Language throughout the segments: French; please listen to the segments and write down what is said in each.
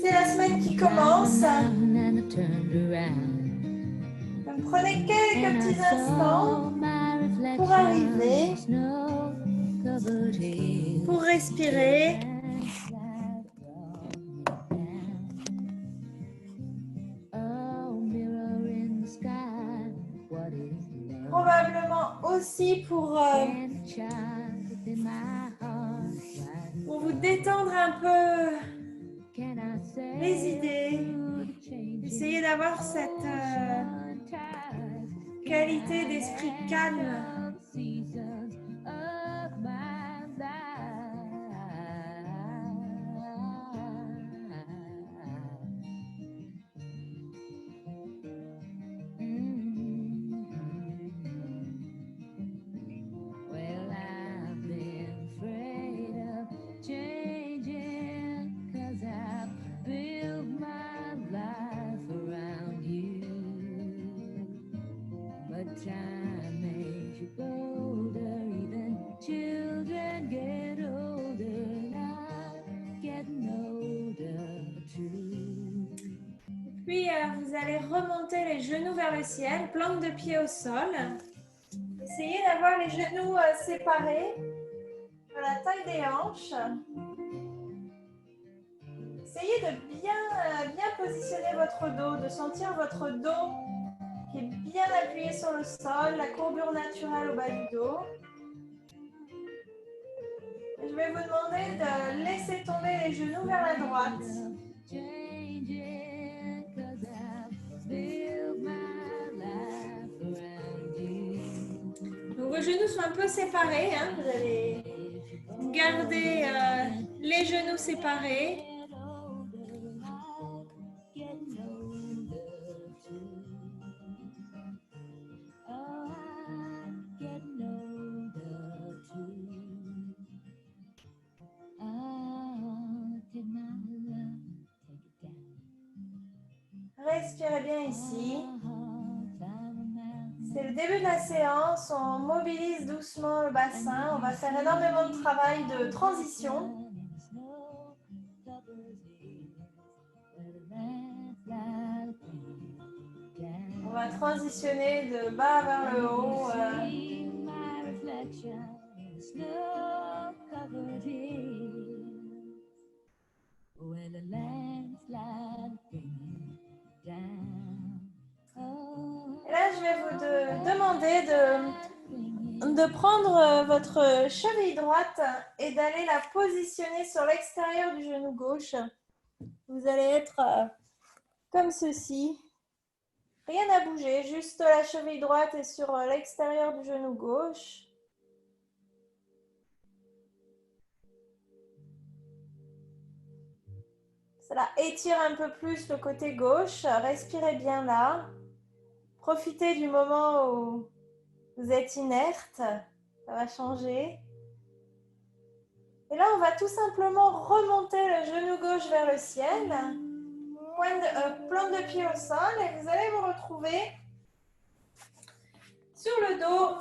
C'est la semaine qui commence. Donc, prenez quelques petits instants pour arriver, pour respirer. Probablement aussi pour vous détendre un peu les idées. Essayez d'avoir cette qualité d'esprit calme. Puis, vous allez remonter les genoux vers le ciel, planque de pied au sol. Essayez d'avoir les genoux séparés à la taille des hanches. Essayez de bien positionner votre dos, de sentir votre dos qui est bien appuyé sur le sol, la courbure naturelle au bas du dos. Et je vais vous demander de laisser tomber les genoux vers la droite. Donc, vos genoux sont un peu séparés, hein. Vous allez garder les genoux séparés. Respirez bien ici. C'est le début de la séance, on mobilise doucement le bassin, on va faire énormément de travail de transition. On va transitionner de bas vers le haut. Et là, je vais vous demander de prendre votre cheville droite et d'aller la positionner sur l'extérieur du genou gauche. Vous allez être comme ceci. Rien à bouger, juste la cheville droite est sur l'extérieur du genou gauche. Cela étire un peu plus le côté gauche. Respirez bien là. Profitez du moment où vous êtes inerte. Ça va changer. Et là, on va tout simplement remonter le genou gauche vers le ciel. Plante de pied au sol. Et vous allez vous retrouver sur le dos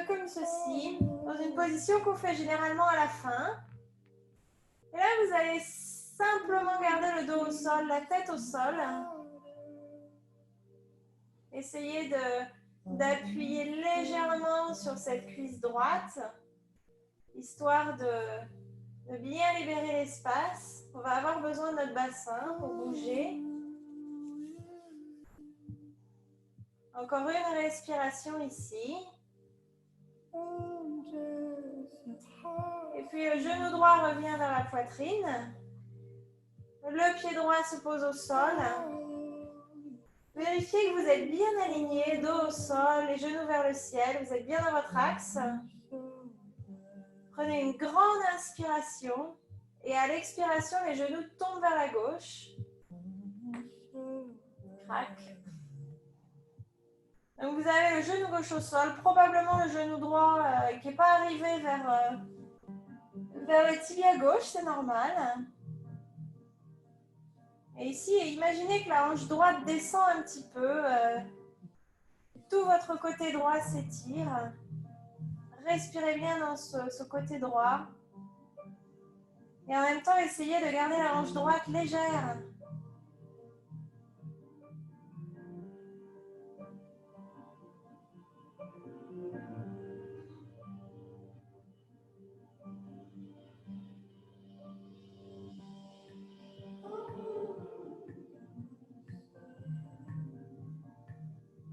comme ceci. Dans une position qu'on fait généralement à la fin. Et là, vous allez simplement garder le dos au sol, la tête au sol. Essayez d'appuyer légèrement sur cette cuisse droite, histoire de bien libérer l'espace. On va avoir besoin de notre bassin pour bouger. Encore une respiration ici. Et puis le genou droit revient vers la poitrine. Le pied droit se pose au sol. Vérifiez que vous êtes bien aligné, dos au sol, les genoux vers le ciel. Vous êtes bien dans votre axe. Prenez une grande inspiration. Et à l'expiration, les genoux tombent vers la gauche. Crac. Donc vous avez le genou gauche au sol, probablement le genou droit qui n'est pas arrivé vers le tibia gauche, c'est normal. Et ici, imaginez que la hanche droite descend un petit peu. Tout votre côté droit s'étire. Respirez bien dans ce côté droit. Et en même temps, essayez de garder la hanche droite légère.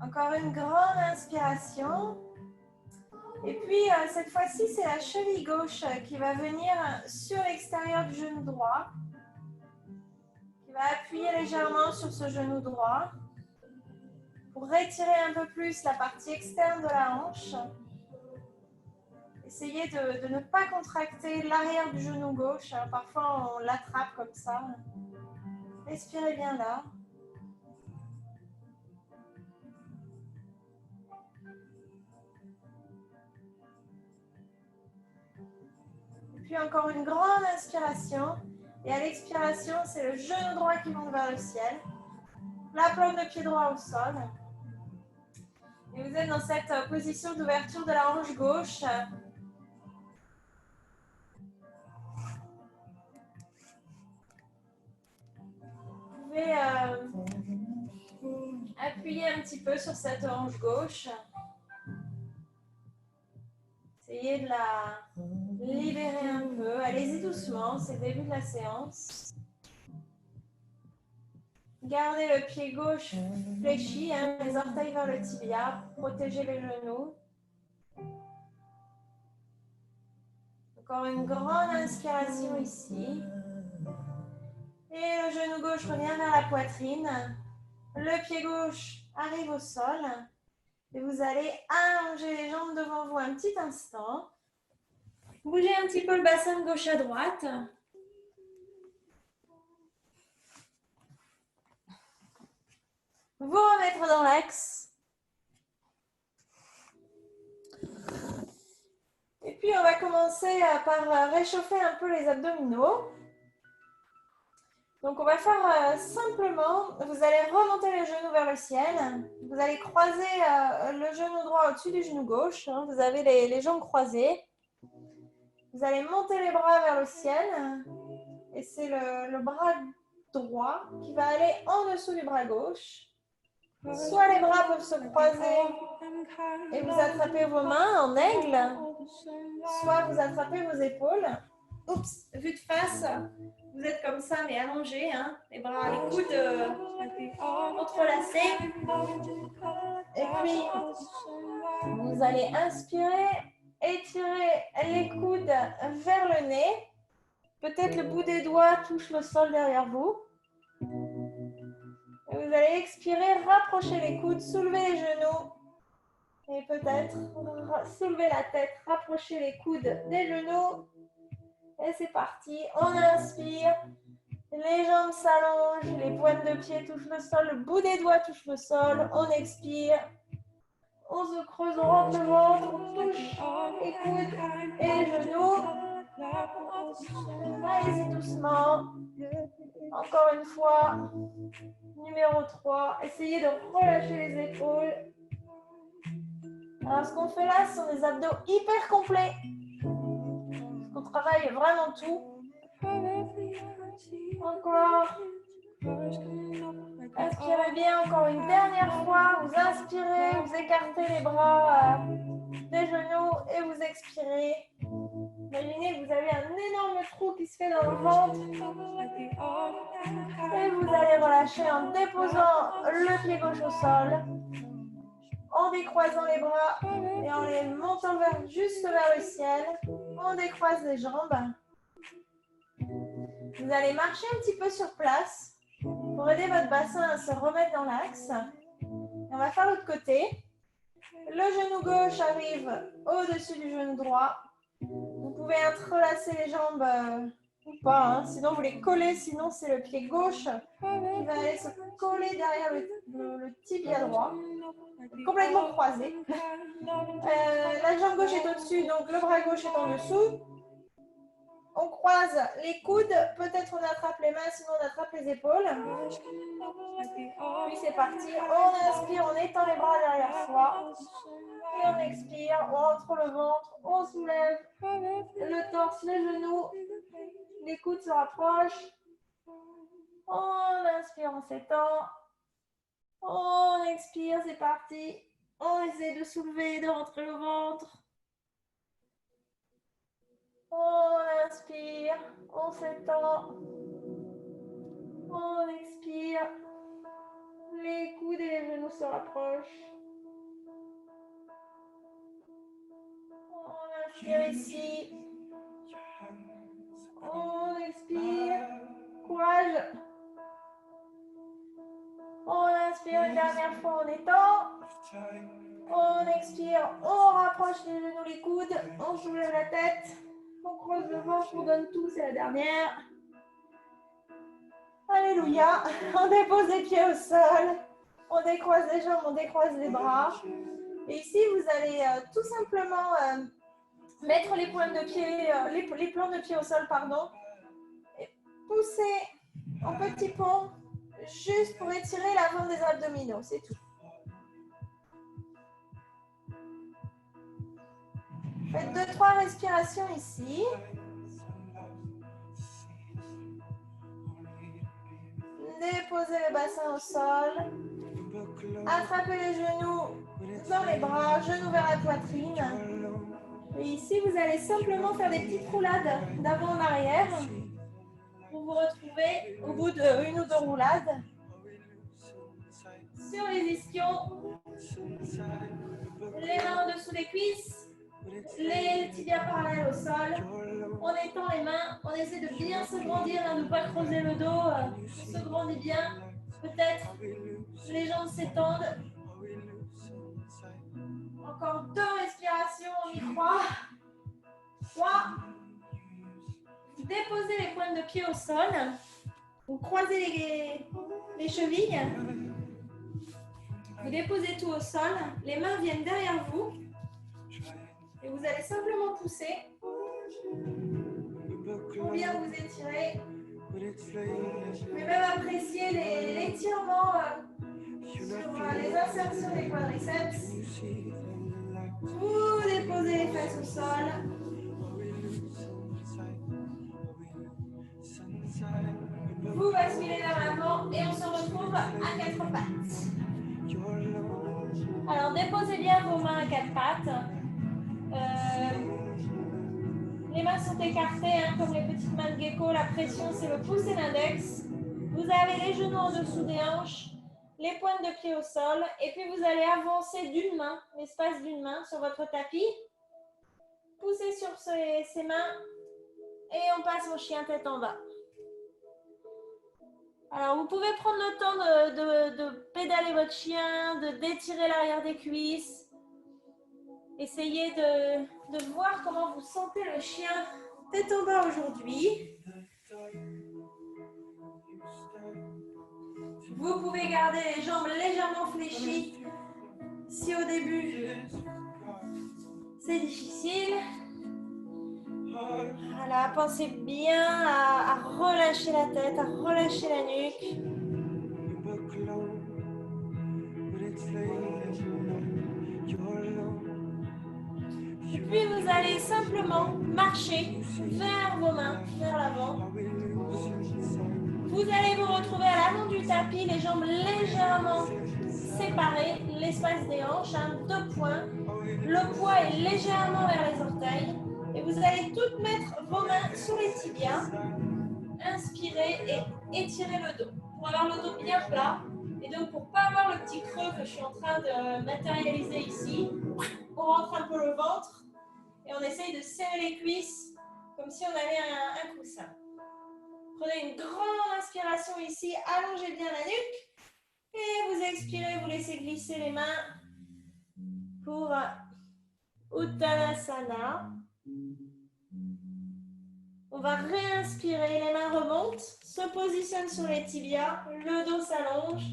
Encore une grande inspiration. Et puis, cette fois-ci, c'est la cheville gauche qui va venir sur l'extérieur du genou droit. Qui va appuyer légèrement sur ce genou droit. Pour retirer un peu plus la partie externe de la hanche. Essayez de ne pas contracter l'arrière du genou gauche. Parfois, on l'attrape comme ça. Respirez bien là. Et puis encore une grande inspiration. Et à l'expiration, c'est le genou droit qui monte vers le ciel. La plante de pied droit au sol. Et vous êtes dans cette position d'ouverture de la hanche gauche. Vous pouvez appuyer un petit peu sur cette hanche gauche. Essayez de la libérer un peu. Allez-y doucement, c'est le début de la séance. Gardez le pied gauche fléchi, les orteils vers le tibia. Protégez les genoux. Encore une grande inspiration ici. Et le genou gauche revient vers la poitrine. Le pied gauche arrive au sol. Et vous allez allonger les jambes devant vous un petit instant. Bougez un petit peu le bassin de gauche à droite. Vous remettre dans l'axe. Et puis on va commencer par réchauffer un peu les abdominaux. Donc on va faire simplement, vous allez remonter les genoux vers le ciel. Vous allez croiser le genou droit au-dessus du genou gauche. Vous avez les jambes croisées. Vous allez monter les bras vers le ciel. Et c'est le bras droit qui va aller en dessous du bras gauche. Soit les bras peuvent se croiser et vous attrapez vos mains en aigle, soit vous attrapez vos épaules. Oups, vue de face, vous êtes comme ça mais allongés, les bras, les coudes entrelacés. Et puis, vous allez inspirer, étirer les coudes vers le nez. Peut-être le bout des doigts touche le sol derrière vous. Et vous allez expirer, rapprocher les coudes, soulever les genoux. Et peut-être soulever la tête, rapprocher les coudes des genoux. Et c'est parti. On inspire. Les jambes s'allongent, les pointes de pied touchent le sol, le bout des doigts touche le sol. On expire. On se creuse, on rentre le ventre, on touche les coudes et les genoux. Allez-y doucement. Encore une fois. Numéro 3, essayez de relâcher les épaules. Alors, ce qu'on fait là, ce sont des abdos hyper complets. On travaille vraiment tout. Encore. Inspirez bien encore une dernière fois. Vous inspirez, vous écartez les bras des genoux et vous expirez. Imaginez que vous avez un énorme trou qui se fait dans le ventre. Et vous allez relâcher en déposant le pied gauche au sol, en décroisant les bras et en les montant juste vers le ciel. On décroise les jambes. Vous allez marcher un petit peu sur place pour aider votre bassin à se remettre dans l'axe. On va faire l'autre côté. Le genou gauche arrive au-dessus du genou droit. Vous pouvez entrelacer les jambes ou pas, sinon vous les collez, sinon c'est le pied gauche qui va aller se coller derrière le tibia droit, complètement croisé. La jambe gauche est au-dessus, donc le bras gauche est en dessous. On croise les coudes, peut-être on attrape les mains, sinon on attrape les épaules. Puis c'est parti, on inspire, on étend les bras derrière soi. Et on expire, on rentre le ventre, on soulève le torse, les genoux. Les coudes se rapprochent. On inspire, on s'étend. On expire, c'est parti. On essaie de soulever, de rentrer le ventre. On inspire, on s'étend. On expire. Les coudes et les genoux se rapprochent. On inspire ici. On expire. Courage. On inspire une dernière fois, on étend. On expire, on rapproche les genoux, les coudes. On soulève la tête. On croise le ventre, on donne tout, c'est la dernière. Alléluia. On dépose les pieds au sol. On décroise les jambes, on décroise les bras. Et ici, vous allez tout simplement mettre les pointes de pied, les plans de pied au sol, pardon. Et pousser en petit pont, juste pour étirer l'avant des abdominaux, c'est tout. Faites 2-3 respirations ici. Déposez le bassin au sol. Attrapez les genoux dans les bras, genoux vers la poitrine. Et ici, vous allez simplement faire des petites roulades d'avant en arrière pour vous retrouver au bout d'une ou deux roulades sur les ischions, les mains en dessous des cuisses, les tibias parallèles au sol. On étend les mains, on essaie de bien se grandir, de ne pas creuser le dos, on se grandit bien. Peut-être les jambes s'étendent. Encore 2 respirations, on y croit. 3. Déposez les pointes de pied au sol. Vous croisez les chevilles. Vous déposez tout au sol. Les mains viennent derrière vous. Et vous allez simplement pousser. Pour bien vous étirer. Vous pouvez même apprécier l'étirement sur les insertions des quadriceps. Vous déposez les fesses au sol. Vous basculez vers l'avant et on se retrouve à 4 pattes. Alors déposez bien vos mains à 4 pattes. Les mains sont écartées comme les petites mains de gecko. La pression, c'est le pouce et l'index. Vous avez les genoux en dessous des hanches, les pointes de pied au sol. Et puis, vous allez avancer d'une main, l'espace d'une main sur votre tapis. Poussez sur ces mains et on passe au chien tête en bas. Alors, vous pouvez prendre le temps de pédaler votre chien, de d'étirer l'arrière des cuisses. Essayez de voir comment vous sentez le chien tête en bas aujourd'hui. Vous pouvez garder les jambes légèrement fléchies si au début c'est difficile. Voilà, pensez bien à relâcher la tête, à relâcher la nuque. Et puis vous allez simplement marcher vers vos mains, vers l'avant. Vous allez vous retrouver à l'avant du tapis, les jambes légèrement séparées, l'espace des hanches, 2 points. Le poids est légèrement vers les orteils. Et vous allez toutes mettre vos mains sur les tibias. Inspirez et étirez le dos. Pour avoir le dos bien plat. Et donc pour ne pas avoir le petit creux que je suis en train de matérialiser ici, on rentre un peu le ventre. Et on essaye de serrer les cuisses comme si on avait un coussin. Prenez une grande inspiration ici, allongez bien la nuque. Et vous expirez, vous laissez glisser les mains pour Uttanasana. On va réinspirer, les mains remontent, se positionnent sur les tibias, le dos s'allonge.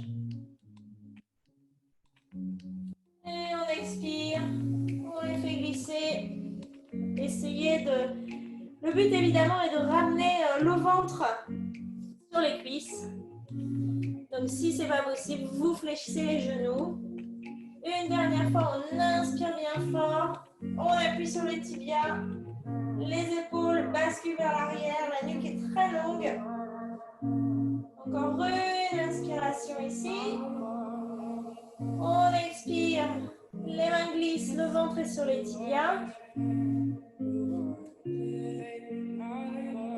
Et on expire, on les fait glisser. Essayez de... Le but évidemment est de ramener le ventre sur les cuisses. Donc si ce n'est pas possible, vous fléchissez les genoux. Une dernière fois, on inspire bien fort. On appuie sur les tibias. Les épaules basculent vers l'arrière. La nuque est très longue. Encore une inspiration ici. On expire. Les mains glissent, le ventre est sur les tibias.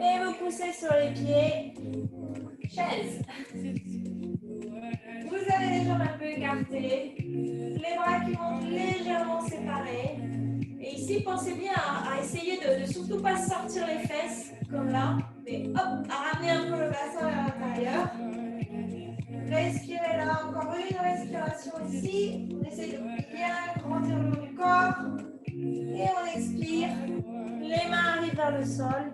Et vous poussez sur les pieds. Chaise. Vous avez les jambes un peu écartées. Les bras qui montent légèrement séparés. Et ici, pensez bien à essayer de surtout pas sortir les fesses, comme là. Mais hop, à ramener un peu le bassin vers l'intérieur. Respirez là, encore une respiration ici. On essaie de bien grandir le haut du corps. Et on expire. Les mains arrivent vers le sol.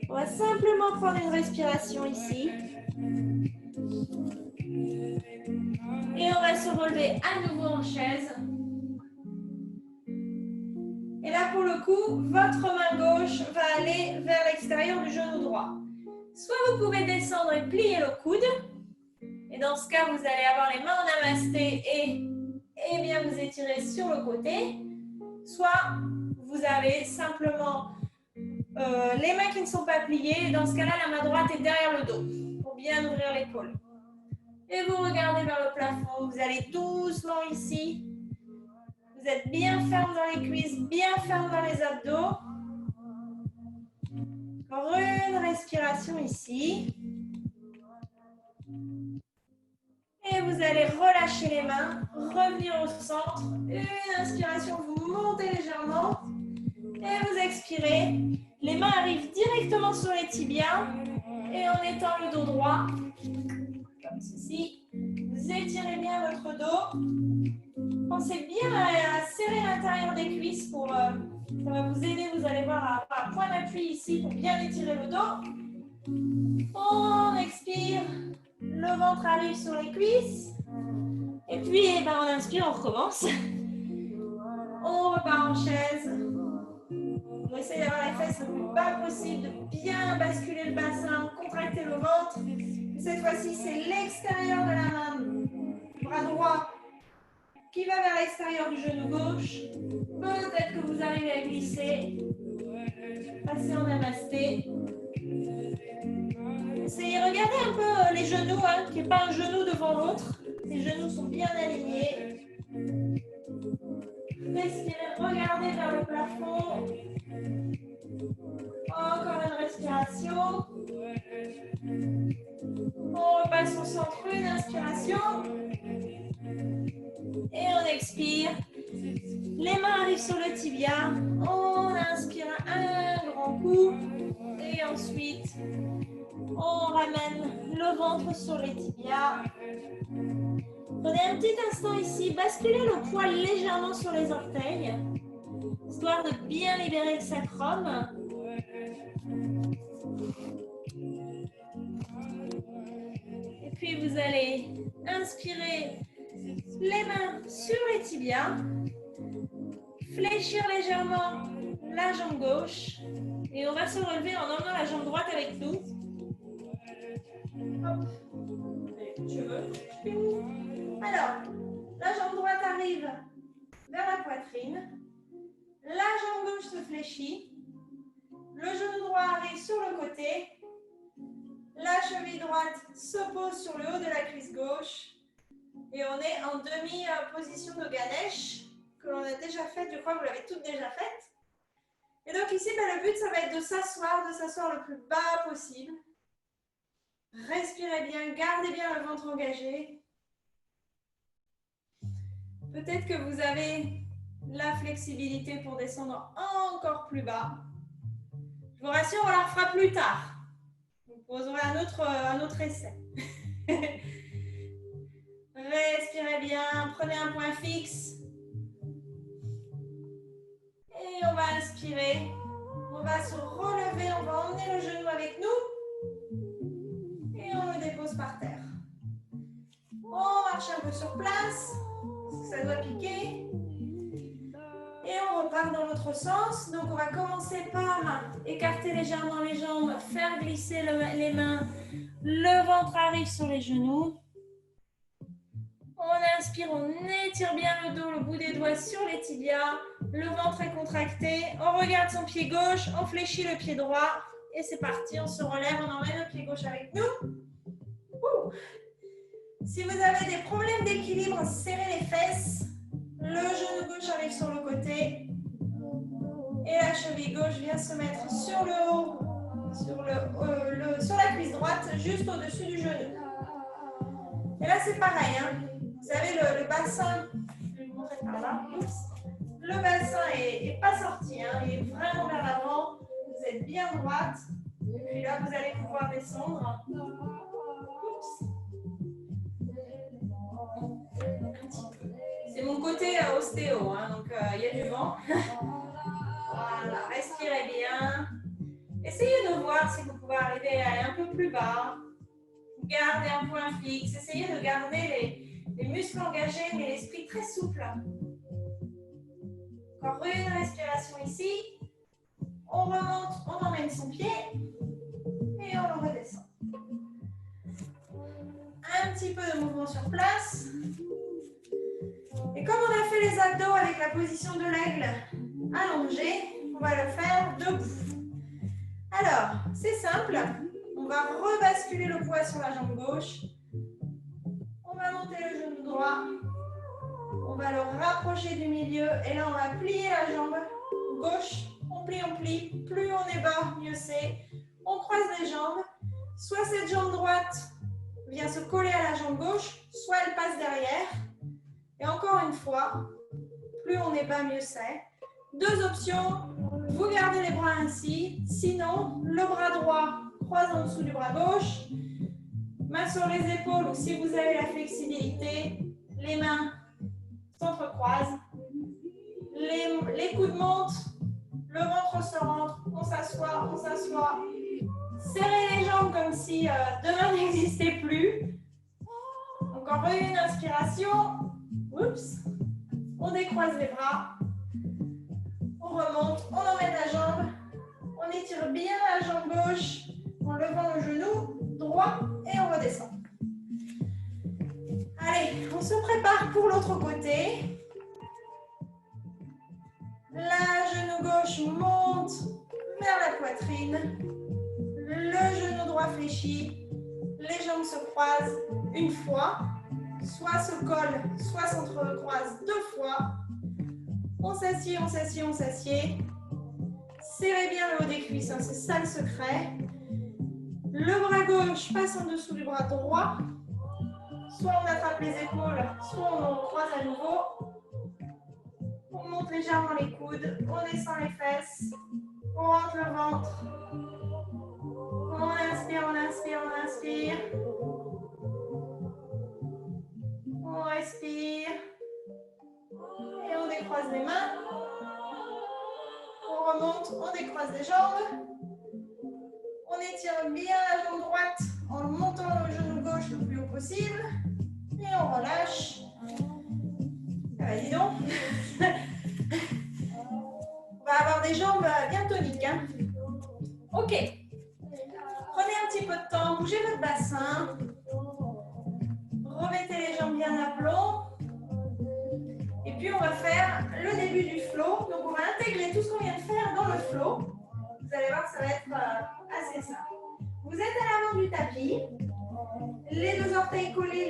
On va simplement prendre une respiration ici. Et on va se relever à nouveau en chaise. Et là, pour le coup, votre main gauche va aller vers l'extérieur du genou droit. Soit vous pouvez descendre et plier le coude. Et dans ce cas, vous allez avoir les mains en namasté et bien vous étirer sur le côté. Soit vous avez simplement les mains qui ne sont pas pliées. Dans ce cas-là, la main droite est derrière le dos pour bien ouvrir l'épaule. Et vous regardez vers le plafond. Vous allez doucement ici. Vous êtes bien ferme dans les cuisses, bien ferme dans les abdos. Encore une respiration ici. Et vous allez relâcher les mains, revenir au centre. Une inspiration, vous montez légèrement. Et vous expirez. Les mains arrivent directement sur les tibias. Et en étant le dos droit, comme ceci, vous étirez bien votre dos. Pensez bien à serrer l'intérieur des cuisses pour ça va vous aider, vous allez voir, à avoir un point d'appui ici pour bien étirer le dos. On expire, le ventre arrive sur les cuisses. Et puis, on inspire, on recommence. On repart en chaise. On essaie d'avoir les fesses le plus bas possible, de bien basculer le bassin, contracter le ventre. Cette fois-ci, c'est l'extérieur de la main, bras droit, qui va vers l'extérieur du genou gauche. Peut-être que vous arrivez à glisser. Passez en namasté. Essayez, regardez un peu les genoux, qu'il n'y ait pas un genou devant l'autre. Les genoux sont bien alignés. Respirez, regardez vers le plafond. Encore une respiration. On repasse au centre, une inspiration. Et on expire. Les mains arrivent sur le tibia. On inspire un grand coup. Et ensuite, on ramène le ventre sur les tibias. Prenez un petit instant ici. Basculez le poil légèrement sur les orteils. Histoire de bien libérer le sacrum. Et puis vous allez inspirer les mains sur les tibias, fléchir légèrement la jambe gauche et on va se relever en emmenant la jambe droite avec nous. Hop. Cheveux. Alors, la jambe droite arrive vers la poitrine, la jambe gauche se fléchit, le genou droit arrive sur le côté, la cheville droite se pose sur le haut de la cuisse gauche. Et on est en demi-position de Ganesh, que l'on a déjà faite, je crois que vous l'avez toutes déjà faite. Et donc ici, le but, ça va être de s'asseoir le plus bas possible. Respirez bien, gardez bien le ventre engagé. Peut-être que vous avez la flexibilité pour descendre encore plus bas. Je vous rassure, on la refera plus tard. Vous aurez un autre essai. Respirez bien, prenez un point fixe. Et on va inspirer. On va se relever, on va emmener le genou avec nous. Et on le dépose par terre. On marche un peu sur place, parce que ça doit piquer. Et on repart dans l'autre sens. Donc on va commencer par écarter légèrement les jambes, faire glisser les mains. Le ventre arrive sur les genoux. On inspire, on étire bien le dos, le bout des doigts sur les tibias. Le ventre est contracté. On regarde son pied gauche, on fléchit le pied droit. Et c'est parti, on se relève, on emmène le pied gauche avec nous. Ouh. Si vous avez des problèmes d'équilibre, serrez les fesses. Le genou gauche arrive sur le côté. Et la cheville gauche vient se mettre sur le haut, sur la cuisse droite, juste au-dessus du genou. Et là, c'est pareil. Hein. Vous avez le bassin, je vais vous montrer par là. Oups. Le bassin n'est pas sorti, hein. Il est vraiment vers l'avant. Vous êtes bien droite. Et puis là, vous allez pouvoir descendre. Oups. C'est mon côté ostéo, hein, donc il y a du vent. Voilà, respirez bien. Essayez de voir si vous pouvez arriver à aller un peu plus bas. Gardez un point fixe. Essayez de garder les muscles engagés, mais l'esprit très souple. Encore une respiration ici. On remonte, on emmène son pied et on le redescend. Un petit peu de mouvement sur place. Et comme on a fait les abdos avec la position de l'aigle allongé, on va le faire debout. Alors, c'est simple. On va rebasculer le poids sur la jambe gauche. On va monter le genou droit. On va le rapprocher du milieu. Et là, on va plier la jambe gauche. On plie. Plus on est bas, mieux c'est. On croise les jambes. Soit cette jambe droite vient se coller à la jambe gauche, soit elle passe derrière. Et encore une fois, plus on est bas, mieux c'est. Deux options. Vous gardez les bras ainsi. Sinon, le bras droit croise en dessous du bras gauche. Main sur les épaules ou si vous avez la flexibilité, les mains s'entrecroisent. Les coudes montent. Le ventre se rentre. On s'assoit. Serrez les jambes comme si demain n'existait plus. Encore une inspiration. Oups. On décroise les bras. On remonte. On emmène la jambe. On étire bien la jambe gauche en levant le genou droit et on redescend. Allez, on se prépare pour l'autre côté. La genou gauche monte vers la poitrine. Le genou droit fléchit. Les jambes se croisent une fois. Soit se collent, soit s'entrecroisent deux fois. On s'assied. Serrez bien le haut des cuisses, hein, c'est ça le secret. Le bras gauche passe en dessous du bras droit. Soit on attrape les épaules, soit on croise à nouveau. On monte légèrement les coudes, on descend les fesses, on rentre le ventre. On inspire. On respire. Et on décroise les mains. On remonte, on décroise les jambes. On étire bien la jambe droite en montant le genou gauche le plus haut possible. Et on relâche. Ah bah, dis donc. On va avoir des jambes bien toniques. Hein. Ok. Prenez un petit peu de temps, bougez votre bassin. Remettez les jambes bien à plomb. Et puis on va faire le début du flow. Donc on va intégrer tout ce qu'on vient de faire dans le flow. Vous allez voir, ça va être assez simple. Vous êtes à l'avant du tapis. Les deux orteils collés,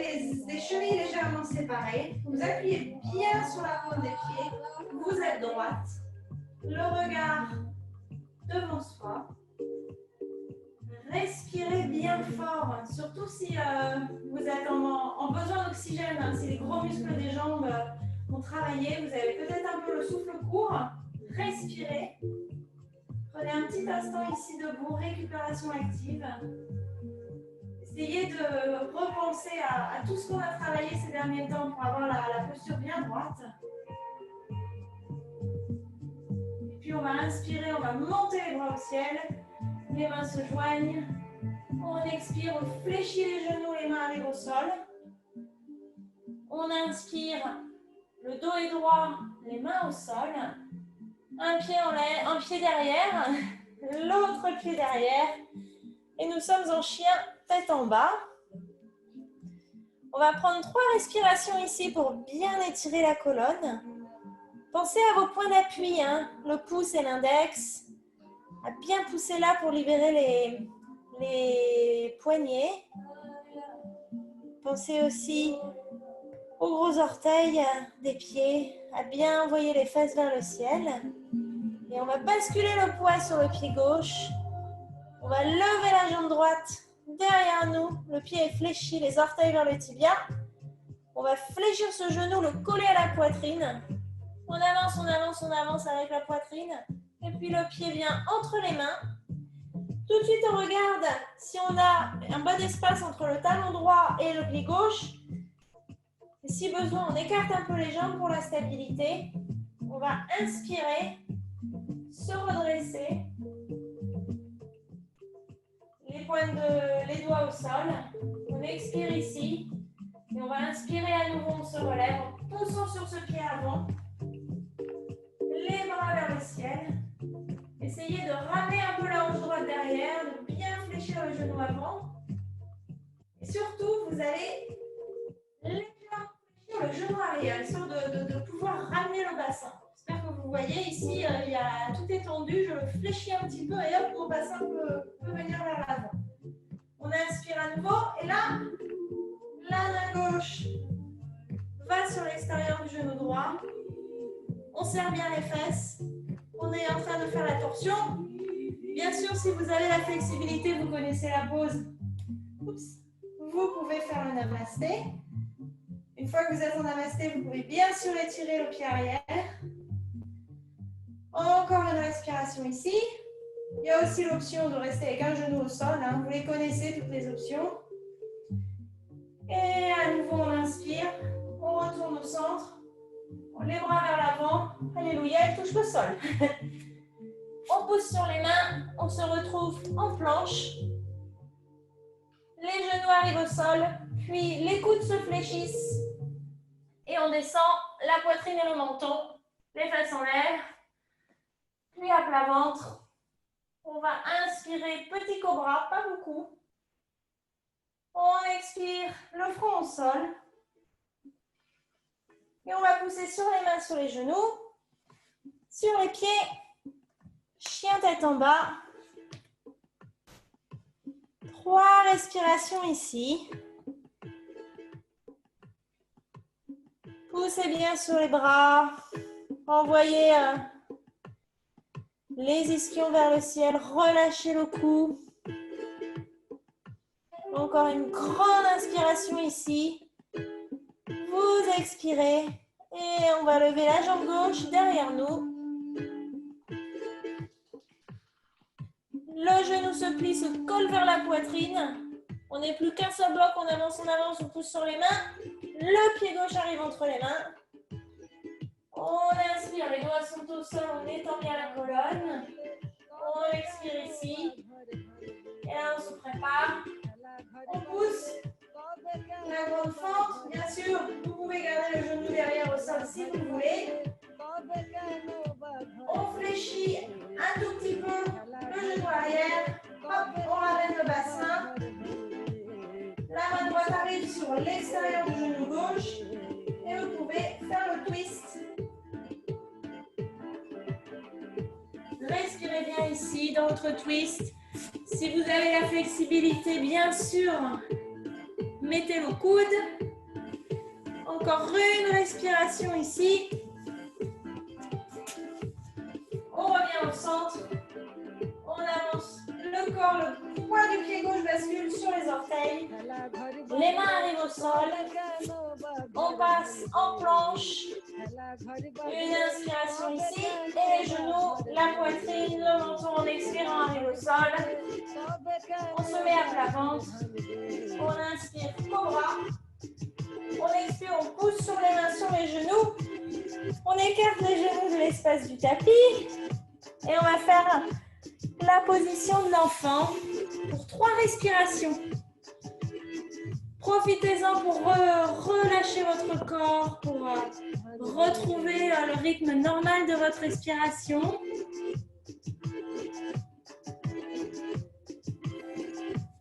les chevilles légèrement séparées. Vous appuyez bien sur la pointe des pieds. Vous êtes droite. Le regard devant soi. Respirez bien fort, surtout si vous êtes en besoin d'oxygène, hein, si les gros muscles des jambes ont travaillé, vous avez peut-être un peu le souffle court. Respirez. Prenez un petit instant ici debout, récupération active. Essayez de repenser à tout ce qu'on a travaillé ces derniers temps pour avoir la posture bien droite. Et puis on va inspirer, on va monter les bras au ciel. Les mains se joignent. On expire, on fléchit les genoux, les mains arrivent au sol. On inspire, le dos est droit, les mains au sol. Un pied en l'air, un pied derrière, l'autre pied derrière. Et nous sommes en chien tête en bas. On va prendre 3 respirations ici pour bien étirer la colonne. Pensez à vos points d'appui, hein, le pouce et l'index. à bien pousser là pour libérer les poignets. Pensez aussi aux gros orteils des pieds, à bien envoyer les fesses vers le ciel. Et on va basculer le poids sur le pied gauche. On va lever la jambe droite derrière nous. Le pied est fléchi, les orteils vers le tibia. On va fléchir ce genou, le coller à la poitrine. On avance, on avance, on avance avec la poitrine. Et puis le pied vient entre les mains. Tout de suite, on regarde si on a un bon espace entre le talon droit et le pied gauche. Et si besoin, on écarte un peu les jambes pour la stabilité. On va inspirer, se redresser. Les doigts au sol. On expire ici. Et on va inspirer à nouveau, on se relève en poussant sur ce pied avant. Les bras vers le ciel. Essayez de ramener un peu la hanche droite derrière, de bien fléchir le genou avant. Et surtout, vous allez légèrement fléchir le genou arrière, histoire de pouvoir ramener le bassin. J'espère que vous voyez ici, tout est tendu, je le fléchis un petit peu et hop, mon bassin peut venir vers l'avant. On inspire à nouveau et là, la main gauche va sur l'extérieur du genou droit. On serre bien les fesses. On est en train de faire la torsion. Bien sûr, si vous avez la flexibilité, vous connaissez la pose. Oups. Vous pouvez faire le namasté. Une fois que vous êtes en namasté, vous pouvez bien sûr étirer le pied arrière. Encore une respiration ici. Il y a aussi l'option de rester avec un genou au sol. Vous les connaissez, toutes les options. Et à nouveau, on inspire. On retourne au centre. Les bras vers l'avant. Alléluia, elle touche le sol. On pousse sur les mains. On se retrouve en planche. Les genoux arrivent au sol. Puis les coudes se fléchissent. Et on descend la poitrine et le menton. Les fesses en l'air. Puis à plat ventre. On va inspirer petit cobra, pas beaucoup. On expire le front au sol. Et on va pousser sur les mains, sur les genoux, sur les pieds, chien tête en bas. 3 respirations ici. Poussez bien sur les bras. Envoyez les ischions vers le ciel. Relâchez le cou. Encore une grande inspiration ici. Vous expirez et on va lever la jambe gauche derrière nous. Le genou se plie, se colle vers la poitrine. On n'est plus qu'un seul bloc, on avance, on pousse sur les mains. Le pied gauche arrive entre les mains. On inspire, les doigts sont au sol, on étend bien la colonne. On expire ici. Et là, on se prépare. On pousse. La grande fente, bien sûr, vous pouvez garder le genou derrière au sol si vous voulez. On fléchit un tout petit peu le genou arrière. Hop, on ramène le bassin. La main droite arrive sur l'extérieur du genou gauche. Et vous pouvez faire le twist. Respirez bien ici dans votre twist. Si vous avez la flexibilité, bien sûr, mettez le coude. Encore une respiration ici. On revient au centre. On avance le corps, le poids du pied gauche bascule sur les orteils. Les mains arrivent au sol. On passe en planche. Une inspiration ici. Et les genoux, la poitrine, le menton en expirant arrive au sol. On se met à plat ventre. On inspire cobra. On expire, on pousse sur les mains, sur les genoux. On écarte les genoux de l'espace du tapis. Et on va faire la position de l'enfant pour 3 respirations. Profitez-en pour relâcher votre corps, pour retrouver le rythme normal de votre respiration.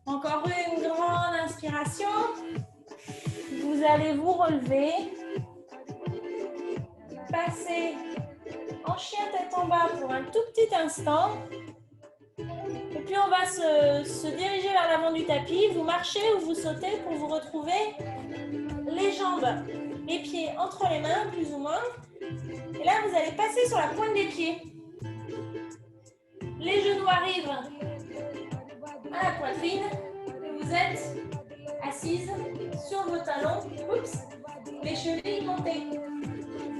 Encore une grande inspiration. Vous allez vous relever. Passer en chien tête en bas pour un tout petit instant. Et puis on va se diriger vers l'avant du tapis. Vous marchez ou vous sautez pour vous retrouver les jambes, les pieds entre les mains, plus ou moins. Et là, vous allez passer sur la pointe des pieds. Les genoux arrivent à la poitrine. Et vous êtes assise sur vos talons. Oups, les chevilles montées.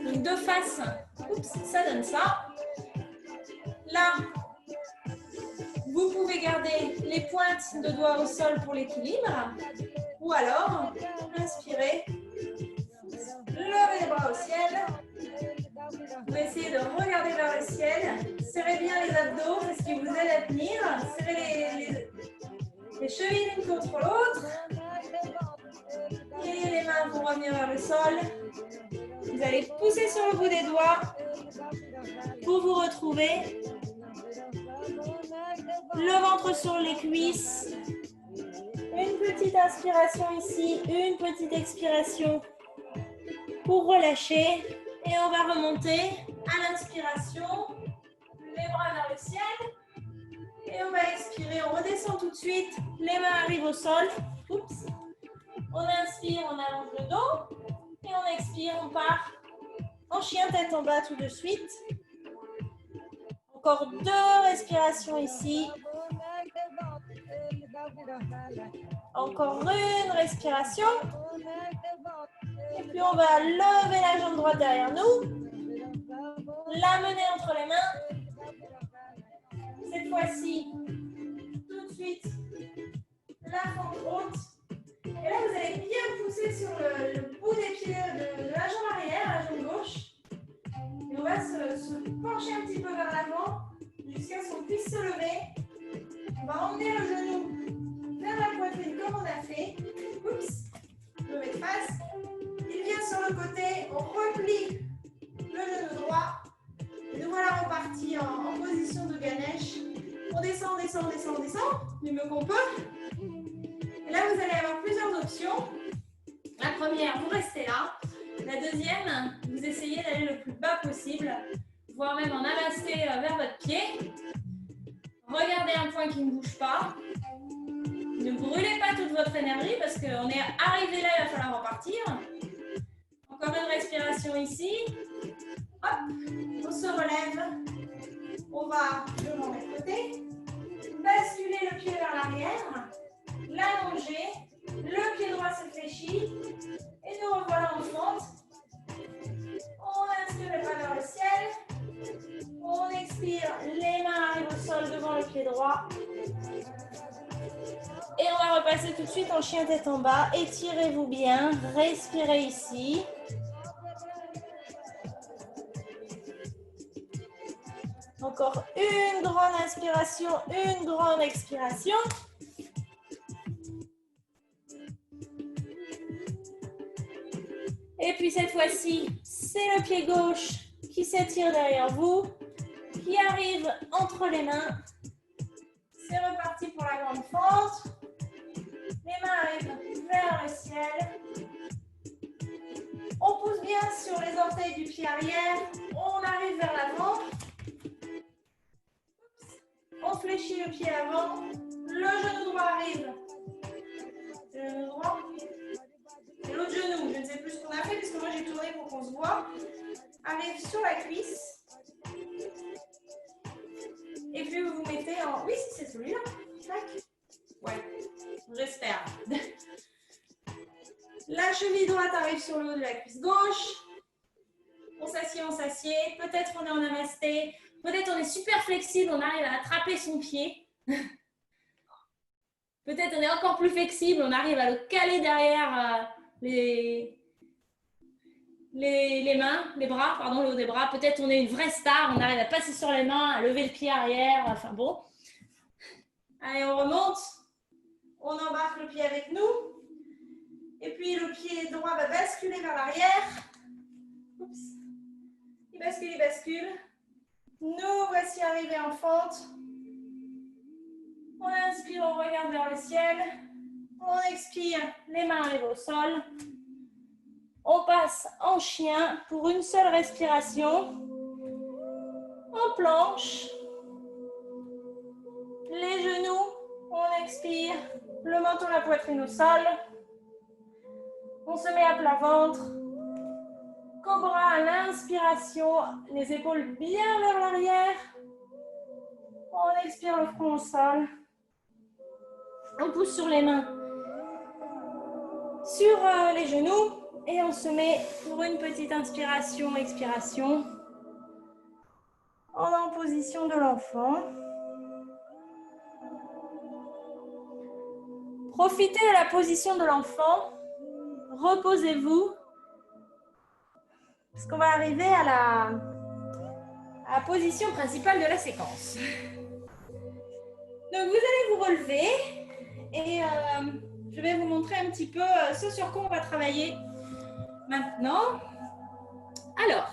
Donc de face. Oups, ça donne ça. Là, vous pouvez garder les pointes de doigts au sol pour l'équilibre. Ou alors, inspirez. Levez les bras au ciel. Vous essayez de regarder vers le ciel. Serrez bien les abdos, c'est ce qui vous aide à tenir. Serrez les chevilles l'une contre l'autre. Et les mains vont revenir vers le sol. Vous allez pousser sur le bout des doigts pour vous retrouver. Le ventre sur les cuisses. Une petite inspiration ici, une petite expiration pour relâcher. Et on va remonter à l'inspiration, les bras vers le ciel. Et on va expirer, on redescend tout de suite. Les mains arrivent au sol. Oups. On inspire, on allonge le dos. Et on expire, on part en chien tête en bas tout de suite. Encore 2 respirations ici. Encore une respiration. Et puis on va lever la jambe droite derrière nous. L'amener entre les mains. Cette fois-ci, tout de suite, la fente haute. Et là, vous allez bien pousser sur le bout des pieds de la jambe arrière, la jambe gauche. Et on va se pencher un petit peu vers l'avant jusqu'à ce qu'on puisse se lever. On va emmener le genou vers la poitrine comme on a fait. Oups, je me mets de face. Il vient sur le côté, on replie le genou droit. Et nous voilà repartis en position de Ganesh. On descend, on descend, on descend, on descend, du mieux qu'on peut. Et là, vous allez avoir plusieurs options. La première, vous restez là. La deuxième, vous essayez d'aller le plus bas possible, voire même en namasté vers votre pied. Regardez un point qui ne bouge pas. Ne brûlez pas toute votre énergie parce qu'on est arrivé là, il va falloir repartir. Encore une respiration ici. Hop, on se relève. On va le manger de côté. Basculer le pied vers l'arrière. L'allonger. Le pied droit se fléchit. Et nous revoilà en fente. On inspire les bras vers le ciel. On expire. Les mains arrivent au sol devant le pied droit. Et on va repasser tout de suite en chien tête en bas. Étirez-vous bien. Respirez ici. Encore une grande inspiration, une grande expiration. Et puis cette fois-ci, c'est le pied gauche qui s'étire derrière vous, qui arrive entre les mains. C'est reparti pour la grande fente. Les mains arrivent vers le ciel. On pousse bien sur les orteils du pied arrière. On arrive vers l'avant. On fléchit le pied avant. Le genou droit arrive. Le genou droit. Et l'autre genou, je ne sais plus ce qu'on a fait parce que moi j'ai tourné pour qu'on se voit. Arrive sur la cuisse. Et puis vous vous mettez en... Oui, c'est celui-là. Tac. Ouais, j'espère. La cheville droite arrive sur le haut de la cuisse gauche. On s'assied, on s'assied. Peut-être on est en namasté. Peut-être on est super flexible, on arrive à attraper son pied. Peut-être on est encore plus flexible, on arrive à le caler derrière les mains, les bras, pardon, le haut des bras. Peut-être on est une vraie star, on arrive à passer sur les mains, à lever le pied arrière. Enfin bon. Allez, on remonte. On embarque le pied avec nous. Et puis le pied droit va basculer vers l'arrière. Oups. Il bascule, il bascule. Nous voici arrivés en fente. On inspire, on regarde vers le ciel. On expire, les mains arrivent au sol. On passe en chien pour une seule respiration. En planche. Les genoux expire, le menton, la poitrine au sol. On se met à plat ventre. Cobra à l'inspiration, les épaules bien vers l'arrière. On expire le front au sol. On pousse sur les mains, sur les genoux. Et on se met pour une petite inspiration, expiration. En position de l'enfant. Profitez de la position de l'enfant. Reposez-vous. Parce qu'on va arriver à la position principale de la séquence. Donc vous allez vous relever et je vais vous montrer un petit peu ce sur quoi on va travailler maintenant. Alors,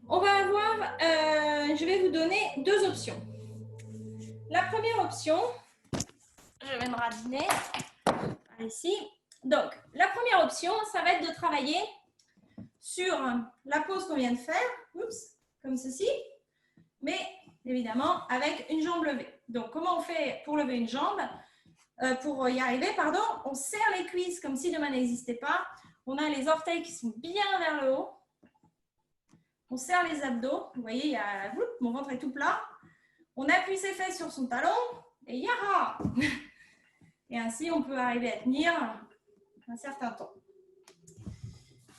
on va avoir, je vais vous donner deux options. La première option, je vais me radiner ici. Donc, la première option, ça va être de travailler sur la pose qu'on vient de faire, oups, comme ceci, mais évidemment avec une jambe levée. Donc, comment on fait pour lever une jambe? Pour y arriver, pardon, on serre les cuisses comme si de main n'existait pas. On a les orteils qui sont bien vers le haut. On serre les abdos. Vous voyez, il y a, mon ventre est tout plat. On appuie ses fesses sur son talon et yaha! Et ainsi, on peut arriver à tenir un certain temps.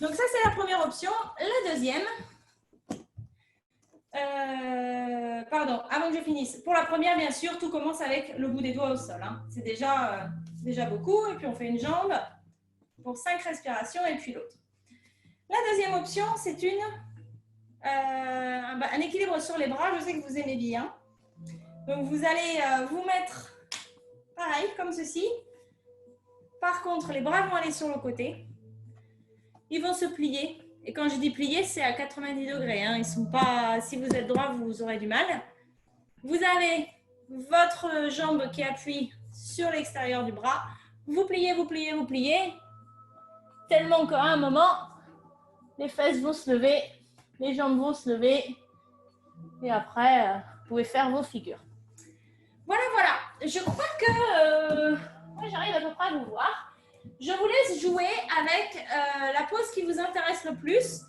Donc ça, c'est la première option. La deuxième, pardon, avant que je finisse. Pour la première, bien sûr, tout commence avec le bout des doigts au sol. Hein. C'est déjà beaucoup. Et puis, on fait une jambe pour 5 respirations et puis l'autre. La deuxième option, c'est un équilibre sur les bras. Je sais que vous aimez bien. Donc, vous allez vous mettre pareil, comme ceci. Par contre, les bras vont aller sur le côté. Ils vont se plier. Et quand je dis plier, c'est à 90 degrés. Hein. Ils sont pas... Si vous êtes droit, vous aurez du mal. Vous avez votre jambe qui appuie sur l'extérieur du bras. Vous pliez, vous pliez, vous pliez. Tellement qu'à un moment, les fesses vont se lever, les jambes vont se lever. Et après, vous pouvez faire vos figures. Voilà, voilà. Je crois que moi, j'arrive à peu près à vous voir. Je vous laisse jouer avec la pose qui vous intéresse le plus.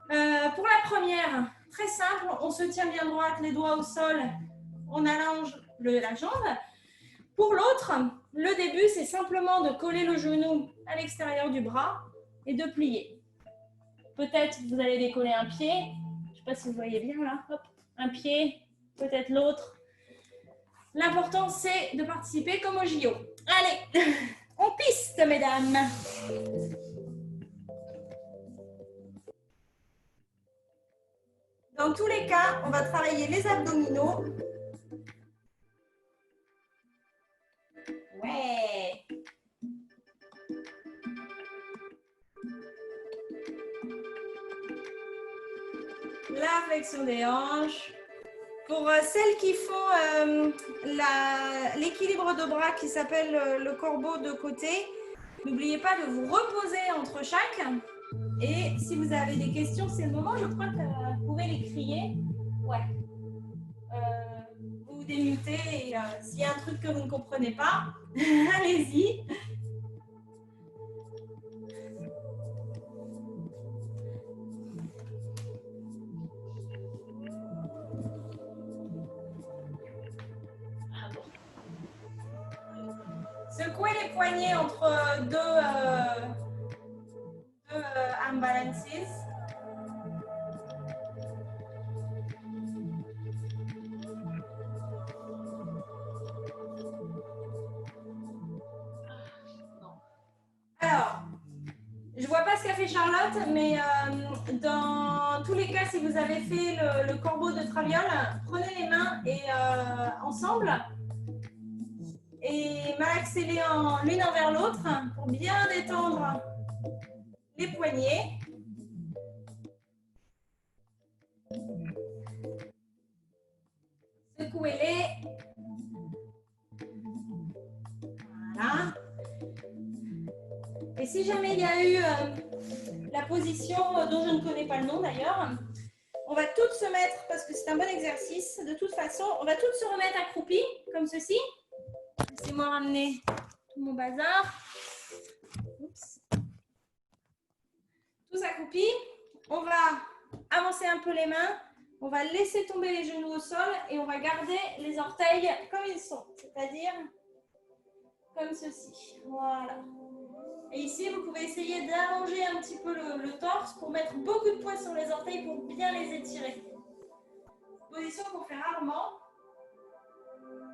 Pour la première, très simple, on se tient bien droite, les doigts au sol, on allonge la jambe. Pour l'autre, le début, c'est simplement de coller le genou à l'extérieur du bras et de plier. Peut-être vous allez décoller un pied, je ne sais pas si vous voyez bien là, hop, un pied, peut-être l'autre. L'important, c'est de participer comme au JO. Allez, on piste, mesdames. Dans tous les cas, on va travailler les abdominaux. Ouais. La flexion des hanches. Pour celles qui font l'équilibre de bras qui s'appelle le corbeau de côté, n'oubliez pas de vous reposer entre chaque. Et si vous avez des questions, c'est le moment. Je crois que vous pouvez les crier. Ouais. Vous démutez et s'il y a un truc que vous ne comprenez pas, allez-y. Secouez les poignets entre deux arm balances. Alors, je ne vois pas ce qu'a fait Charlotte, mais dans tous les cas, si vous avez fait le corbeau de traviole, prenez les mains et ensemble et malaxez-les l'une envers l'autre pour bien détendre les poignets. Secouez-les. Voilà. Et si jamais il y a eu la position dont je ne connais pas le nom d'ailleurs, on va toutes se mettre, parce que c'est un bon exercice, de toute façon, on va toutes se remettre accroupies, comme ceci. Laissez-moi ramener tout mon bazar. Oups. Tous accroupis. On va avancer un peu les mains. On va laisser tomber les genoux au sol et on va garder les orteils comme ils sont, c'est-à-dire comme ceci. Voilà. Et ici, vous pouvez essayer d'allonger un petit peu le torse pour mettre beaucoup de poids sur les orteils pour bien les étirer. Position qu'on fait rarement,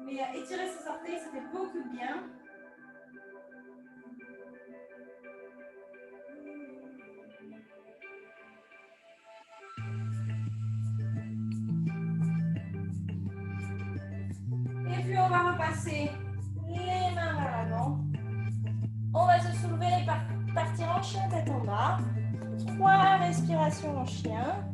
mais étirer ses orteils, ça fait beaucoup de bien. Et puis, on va repasser les mains vers l'avant. On va se soulever et partir en chien tête en bas. 3 respirations en chien.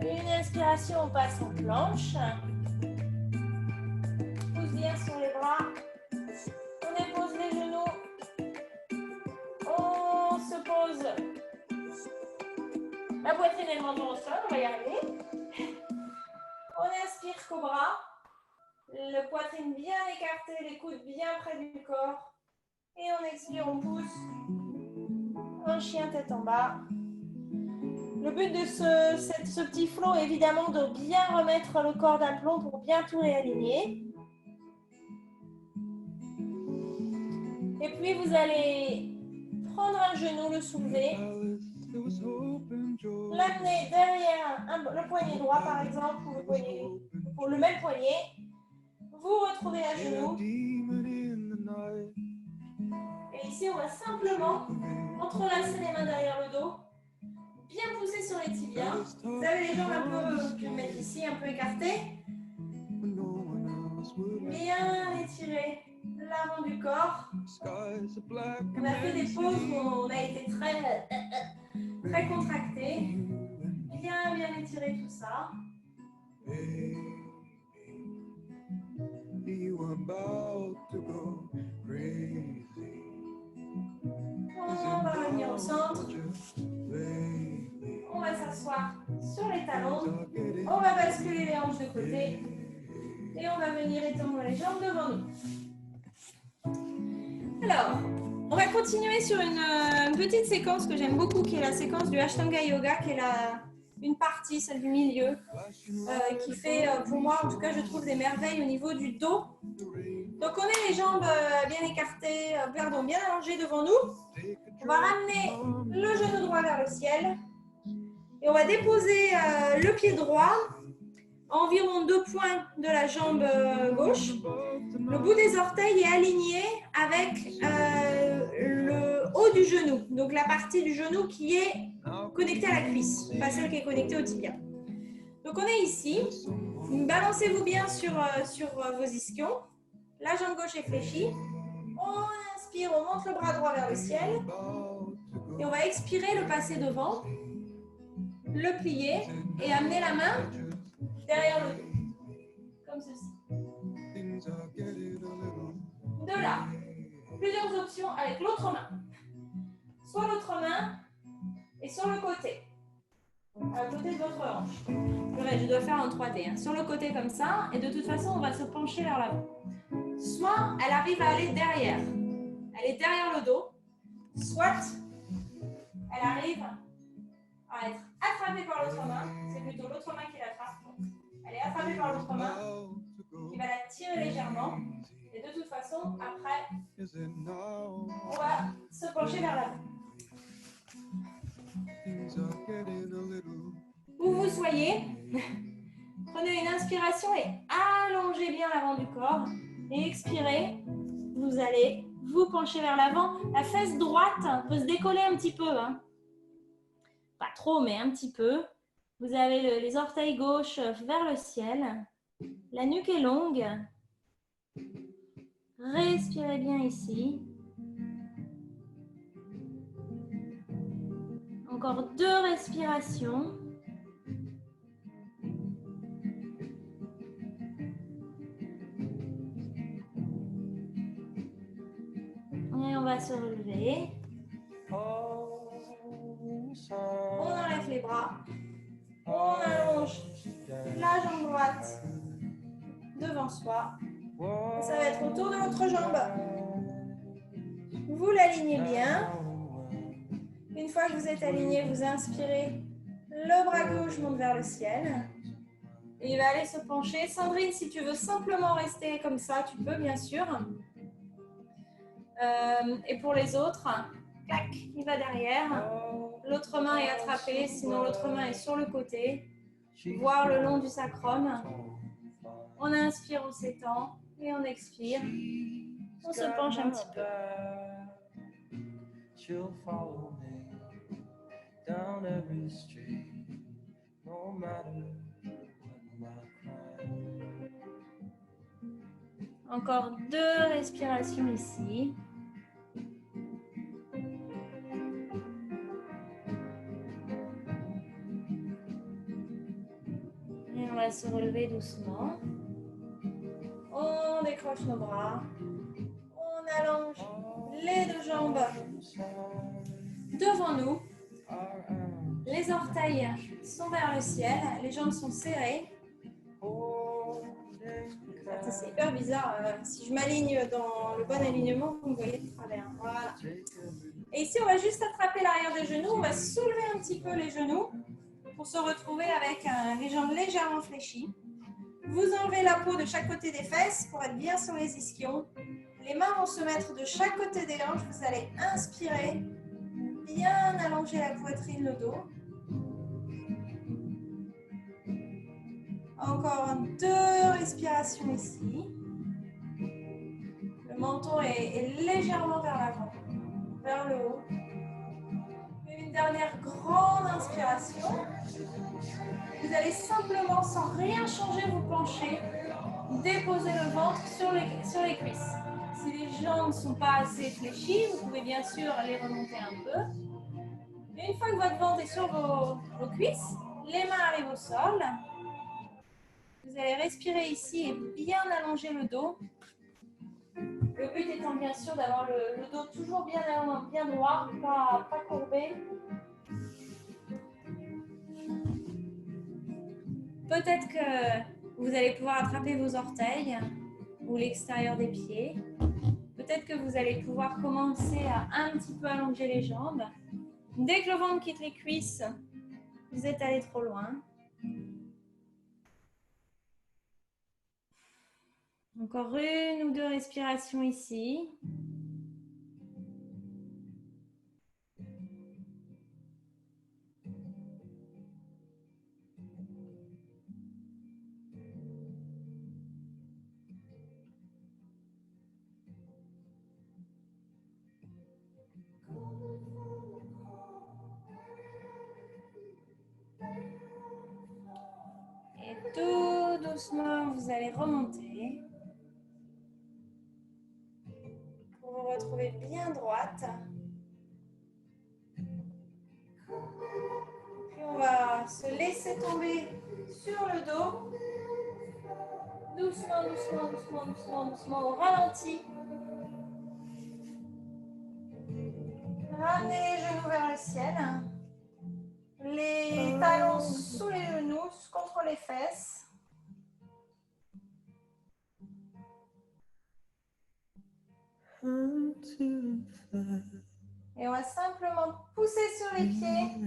Une inspiration, on passe en planche. Pousse bien sur les bras. On dépose les genoux. On se pose. La poitrine et le menton au sol, on va y arriver. On inspire cobra. Le poitrine bien écartée, les coudes bien près du corps. Et on expire, on pousse. Un chien tête en bas. Le but de ce petit flow est évidemment de bien remettre le corps d'aplomb pour bien tout réaligner. Et puis vous allez prendre un genou, le soulever. L'amener derrière le poignet droit par exemple, ou le même poignet. Vous retrouvez à genoux. Et ici, on va simplement entrelacer les mains derrière le dos. Bien pousser sur les tibias. Vous avez les jambes un peu, je vais mettre ici, un peu écartées. Bien étirer l'avant du corps. On a fait des pauses où on a été très contracté. Bien étirer tout ça. On va revenir au centre. On va s'asseoir sur les talons. On va basculer les hanches de côté. Et on va venir étendre les jambes devant nous. Alors, on va continuer sur une petite séquence que j'aime beaucoup, qui est la séquence du Ashtanga Yoga, qui est une partie, celle du milieu, qui fait, pour moi, en tout cas, je trouve des merveilles au niveau du dos. Donc, on met les jambes bien écartées, bien allongées devant nous. On va ramener le genou droit vers le ciel. Et on va déposer le pied droit à environ 2 points de la jambe gauche. Le bout des orteils est aligné avec le haut du genou. Donc la partie du genou qui est connectée à la cuisse, pas celle qui est connectée au tibia. Donc on est ici. Balancez-vous bien sur vos ischions. La jambe gauche est fléchie. On inspire, on monte le bras droit vers le ciel. Et on va expirer, le passer devant, le plier et amener la main derrière le dos, comme ceci. De là, plusieurs options avec l'autre main. Soit l'autre main et sur le côté, à côté de votre hanche. Je dois faire en 3D. Hein. Sur le côté comme ça, et de toute façon, on va se pencher vers l'avant. Soit elle arrive à aller derrière. Elle est derrière le dos. Soit elle arrive à être attrapée par l'autre main. C'est plutôt l'autre main qui l'attrape. Elle est attrapée par l'autre main, qui va la tirer légèrement. Et de toute façon, après, on va se pencher vers l'avant. Où vous soyez, prenez une inspiration et allongez bien l'avant du corps. Et expirez, vous allez vous pencher vers l'avant. La fesse droite peut se décoller un petit peu. Hein. Pas trop, mais un petit peu. Vous avez les orteils gauches vers le ciel. La nuque est longue. Respirez bien ici. Encore 2 respirations. Et on va va se relever. On enlève les bras. On allonge la jambe droite devant soi. Et ça va être autour de l'autre jambe. Vous l'alignez bien. Une fois que vous êtes aligné, vous inspirez. Le bras gauche monte vers le ciel. Et il va aller se pencher. Sandrine, si tu veux simplement rester comme ça, tu peux bien sûr. Et pour les autres, clac, il va derrière. L'autre main est attrapée, sinon l'autre main est sur le côté. Voire le long du sacrum. On inspire, on s'étend. Et on expire. On se penche un petit peu. Encore 2 respirations ici. Et on va se relever doucement. On décroche nos bras. On allonge les 2 jambes devant nous. Les orteils sont vers le ciel. Les jambes sont serrées. C'est hyper bizarre. Si je m'aligne dans le bon alignement, vous me voyez de travers. Voilà. Et ici, on va juste attraper l'arrière des genoux. On va soulever un petit peu les genoux pour se retrouver avec les jambes légèrement fléchies. Vous enlevez la peau de chaque côté des fesses pour être bien sur les ischions. Les mains vont se mettre de chaque côté des hanches. Vous allez inspirer, bien allonger la poitrine, le dos. Encore 2 respirations ici. Le menton est légèrement vers l'avant, vers le haut. Une dernière grande inspiration. Vous allez simplement, sans rien changer, vous pencher, déposer le ventre sur les cuisses. Si les jambes ne sont pas assez fléchies, vous pouvez bien sûr les remonter un peu. Et une fois que votre ventre est sur vos cuisses, les mains arrivent au sol. Vous allez respirer ici et bien allonger le dos. Le but étant bien sûr d'avoir le dos toujours bien droit, pas courbé. Peut-être que vous allez pouvoir attraper vos orteils ou l'extérieur des pieds. Peut-être que vous allez pouvoir commencer à un petit peu allonger les jambes. Dès que le ventre quitte les cuisses, vous êtes allé trop loin. Encore 1 ou 2 respirations ici. Et tout doucement, vous allez remonter pour vous retrouver bien droite. Puis on va se laisser tomber sur le dos. Doucement, doucement, doucement, doucement, doucement, au ralenti. Ramenez les genoux vers le ciel. Les talons sous les genoux, contre les fesses. Et on va simplement pousser sur les pieds.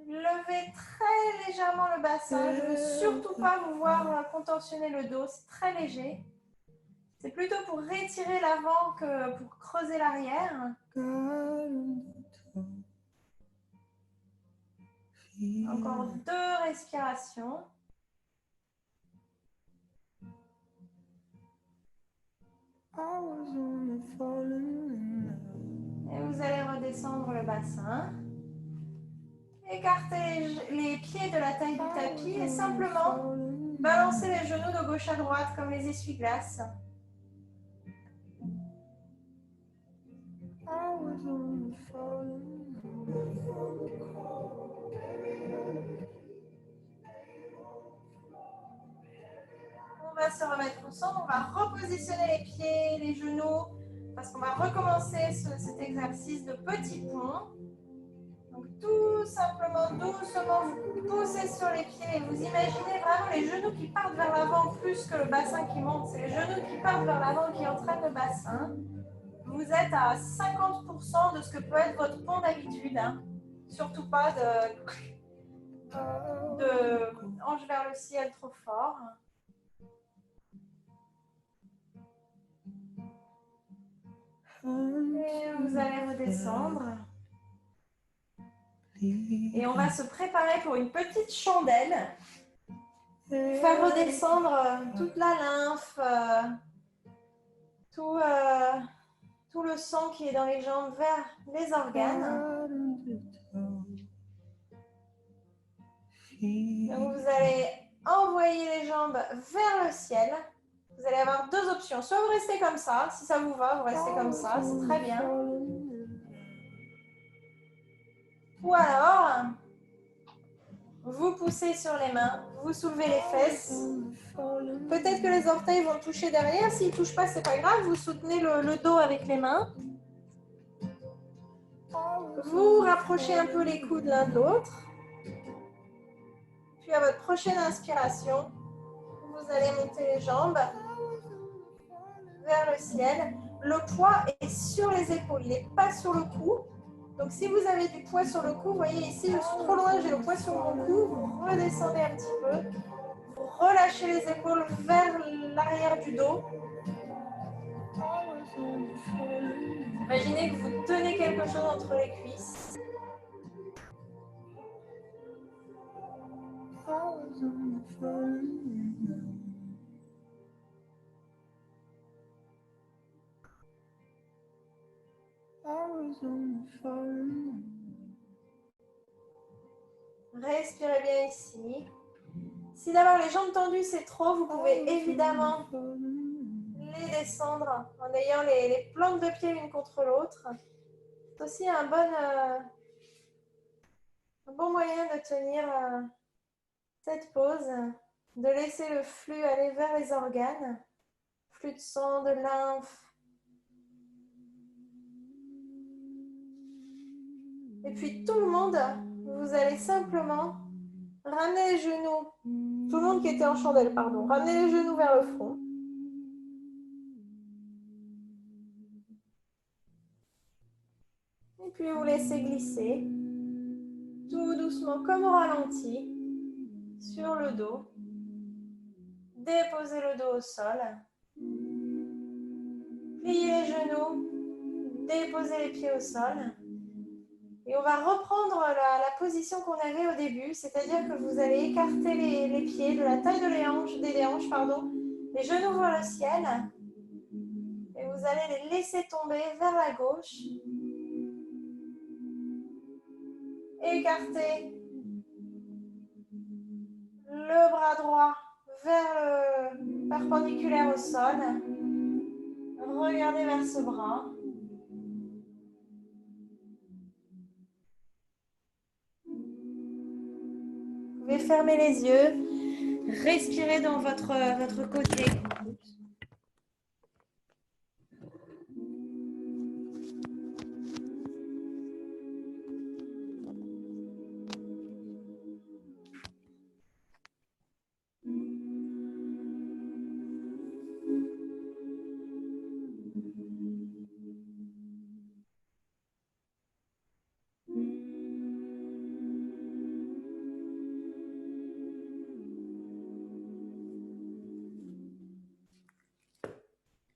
Levez très légèrement le bassin. Je ne veux surtout pas vous voir contorsionner le dos. C'est très léger. C'est plutôt pour retirer l'avant que pour creuser l'arrière. Encore 2 respirations. Et vous allez redescendre le bassin. Écartez les pieds de la taille du tapis et simplement balancez les genoux de gauche à droite comme les essuie-glaces. On va se remettre ensemble, on va repositionner les pieds, les genoux parce qu'on va recommencer cet exercice de petit pont. Donc tout simplement, doucement, vous poussez sur les pieds et vous imaginez vraiment les genoux qui partent vers l'avant plus que le bassin qui monte. C'est les genoux qui partent vers l'avant qui entraînent le bassin. Vous êtes à 50% de ce que peut être votre pont d'habitude. Hein. Surtout pas de hanche vers le ciel trop fort. Et vous allez redescendre. Et on va se préparer pour une petite chandelle. Faire redescendre toute la lymphe, tout le sang qui est dans les jambes vers les organes. Donc vous allez envoyer les jambes vers le ciel. Vous allez avoir deux options. Soit vous restez comme ça, si ça vous va, vous restez comme ça, c'est très bien. Ou alors, vous poussez sur les mains, vous soulevez les fesses. Peut-être que les orteils vont toucher derrière. S'ils ne touchent pas, c'est pas grave. Vous soutenez le dos avec les mains. Vous rapprochez un peu les coudes l'un de l'autre. Puis à votre prochaine inspiration, vous allez monter les jambes vers le ciel. Le poids est sur les épaules, il n'est pas sur le cou. Donc si vous avez du poids sur le cou, vous voyez ici, je suis trop loin, j'ai le poids sur mon cou. Vous redescendez un petit peu. Vous relâchez les épaules vers l'arrière du dos. Imaginez que vous tenez quelque chose entre les cuisses. Respirez bien ici. Si d'avoir les jambes tendues c'est trop, vous pouvez évidemment les descendre en ayant les plantes de pied l'une contre l'autre. C'est aussi un bon moyen de tenir cette pause, de laisser le flux aller vers les organes, flux de sang, de lymphe. Et puis tout le monde, vous allez simplement ramener les genoux, tout le monde qui était en chandelle, pardon, ramenez les genoux vers le front. Et puis vous laissez glisser, tout doucement comme au ralenti, sur le dos. Déposez le dos au sol. Pliez les genoux, déposez les pieds au sol. Et on va reprendre la position qu'on avait au début, c'est-à-dire que vous allez écarter les pieds de la taille des hanches, les genoux vers le ciel. Et vous allez les laisser tomber vers la gauche. Écartez le bras droit vers le perpendiculaire au sol. Regardez vers ce bras. Vous pouvez fermer les yeux. Respirez dans votre côté.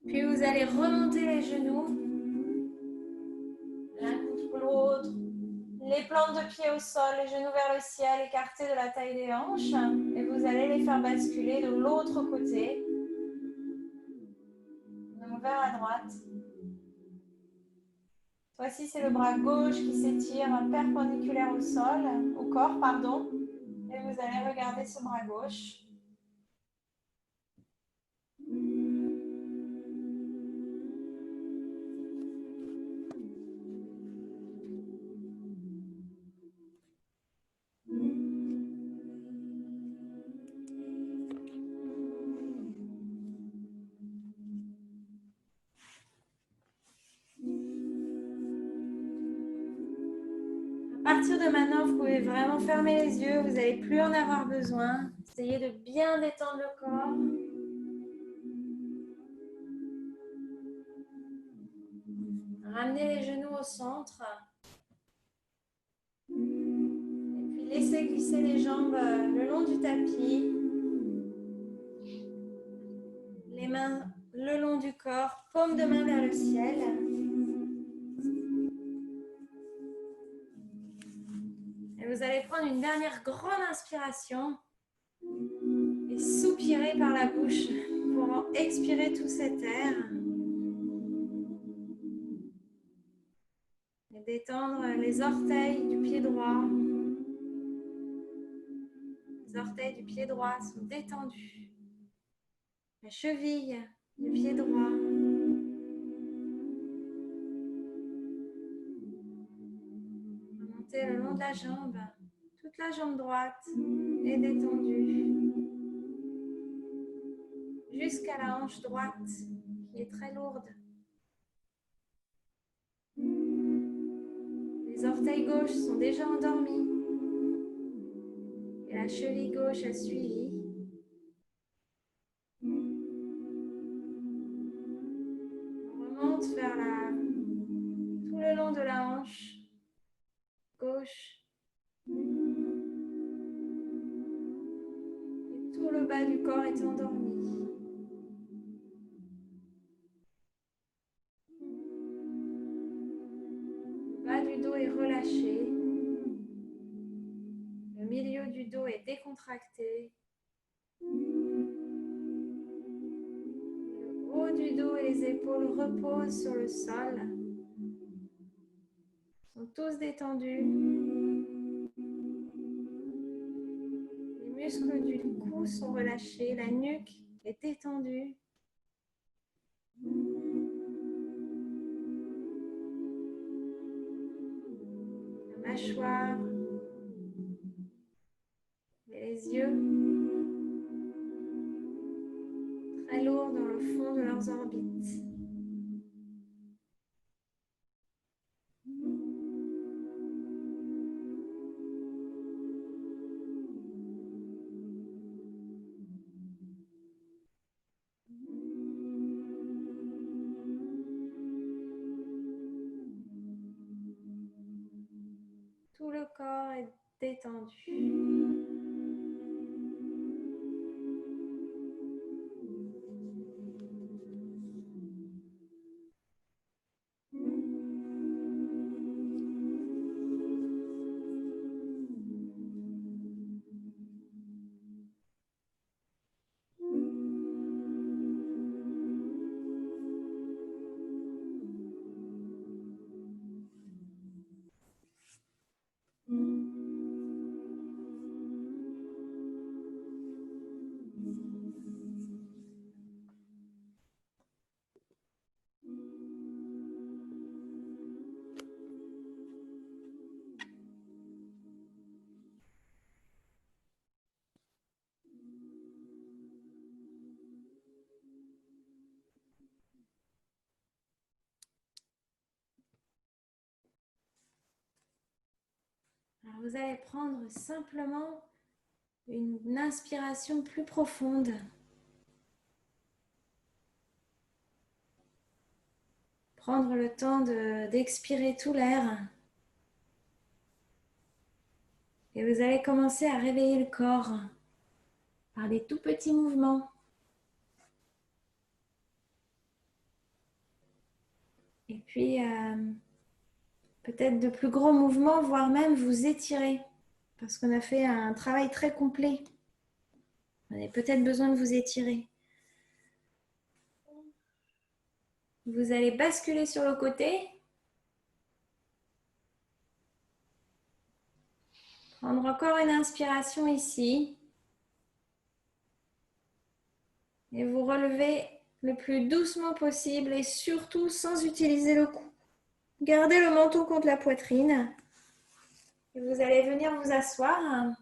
Puis vous allez remonter les genoux, l'un contre l'autre, les plantes de pied au sol, les genoux vers le ciel, écartés de la taille des hanches. Et vous allez les faire basculer de l'autre côté, donc vers la droite. Cette fois-ci, c'est le bras gauche qui s'étire perpendiculaire au corps, pardon. Et vous allez regarder ce bras gauche. partir de maintenant, vous pouvez vraiment fermer les yeux. Vous n'allez plus en avoir besoin. Essayez de bien détendre le corps. Ramenez les genoux au centre. Et puis laissez glisser les jambes le long du tapis. Les mains le long du corps, paume de main vers le ciel. Et vous allez prendre une dernière grande inspiration et soupirer par la bouche pour expirer tout cet air. Et détendre les orteils du pied droit. Les orteils du pied droit sont détendus. La cheville du pied droit. Montez le long de la jambe. Toute la jambe droite est détendue. Jusqu'à la hanche droite qui est très lourde. Les orteils gauches sont déjà endormis. Et la cheville gauche a suivi. On remonte vers tout le long de la hanche gauche. Et tout le bas du corps est endormi. Le bas du dos est relâché. Le milieu du dos est décontracté. Le haut du dos et les épaules reposent sur le sol. Ils sont tous détendus. Les muscles du cou sont relâchés. La nuque est détendue. La mâchoire et les yeux très lourds dans le fond de leurs orbites. Tout le corps est détendu. Alors vous allez prendre simplement une inspiration plus profonde. Prendre le temps d'expirer tout l'air. Et vous allez commencer à réveiller le corps par des tout petits mouvements. Et puis, peut-être de plus gros mouvements, voire même vous étirer. Parce qu'on a fait un travail très complet. Vous avez peut-être besoin de vous étirer. Vous allez basculer sur le côté. Prendre encore une inspiration ici. Et vous relevez le plus doucement possible et surtout sans utiliser le cou. Gardez le menton contre la poitrine. Et vous allez venir vous asseoir.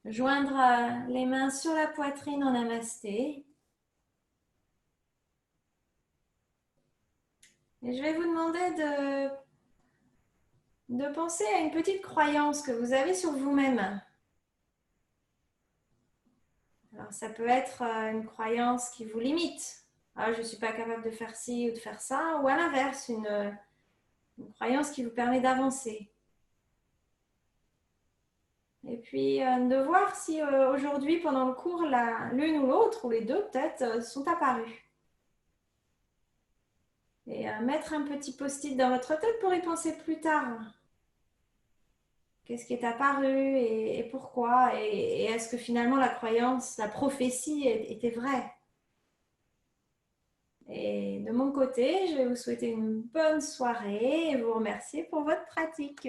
Joindre les mains sur la poitrine en namasté. Et je vais vous demander de penser à une petite croyance que vous avez sur vous-même. Alors, ça peut être une croyance qui vous limite. Ah, je ne suis pas capable de faire ci ou de faire ça, ou à l'inverse, une croyance qui vous permet d'avancer. Et puis de voir si aujourd'hui, pendant le cours, l'une ou l'autre, ou les deux peut-être, sont apparues. Et mettre un petit post-it dans votre tête pour y penser plus tard. Qu'est-ce qui est apparu et pourquoi? Et est-ce que finalement la croyance, la prophétie était vraie? Et de mon côté, je vais vous souhaiter une bonne soirée et vous remercier pour votre pratique.